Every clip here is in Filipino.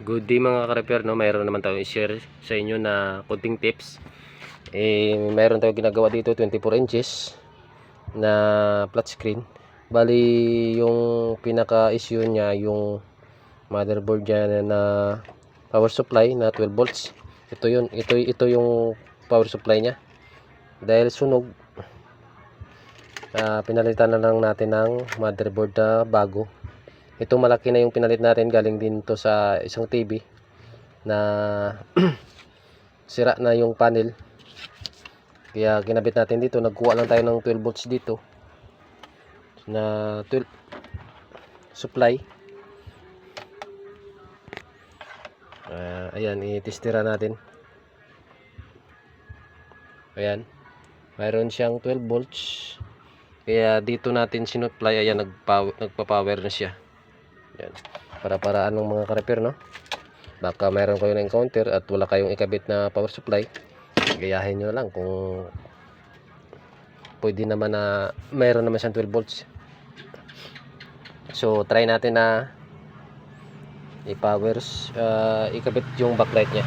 Good day mga ka-repair, no? Mayroon naman tayong i-share sa inyo na konting tips. Mayroon tayong ginagawa dito 24 inches na flat screen. Bali yung pinaka issue niya yung motherboard niya na power supply na 12 volts. Ito yung power supply niya. Dahil sunog, pinalitan na lang natin ng motherboard na bago. Ito malaki na yung pinalit natin, galing din to sa isang TV na sira na yung panel. Kaya kinabit natin dito, nagkuha lang tayo ng 12 volts dito na 12 supply. Ayan, itestira natin. Ayan, mayroon siyang 12 volts. Kaya dito natin sinupply. Ayan, nagpa-power na siya. Yan. Para anong mga ka-repair, no? Baka mayroon kayo na encounter at wala kayong ikabit na power supply, gayahin nyo lang kung pwede naman na mayroon naman siyang 12 volts. So try natin na ikabit yung backlight nya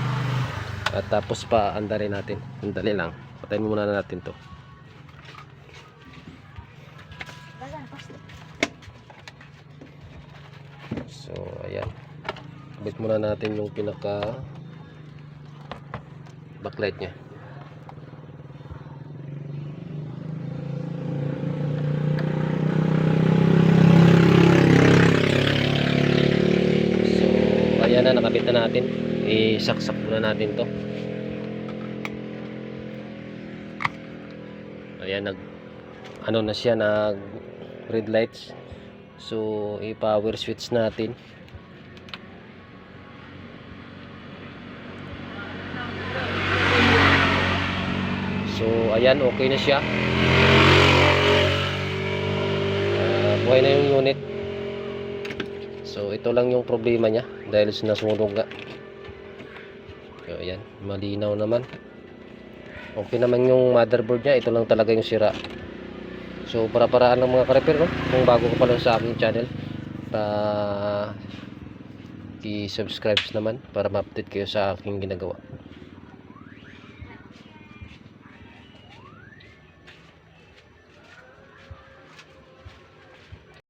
at tapos pa andarin natin. Sandali lang, patayin muna natin to. So ayan, kabit muna natin yung pinaka backlight nya. So ayan na, nakabit na natin. Isaksak muna natin to. Ayan, ano na siya, nag red lights. So i-power switch natin. So ayan, okay na siya. Buhay na yung unit. So ito lang yung problema niya dahil nasunog nga. So ayan, malinaw naman. Okay naman yung motherboard niya, ito lang talaga yung sira. So para-paraan ng mga ka-repair, no? Kung bago ka pa lang sa aking channel, i-subscribe naman para ma-update kayo sa aking ginagawa.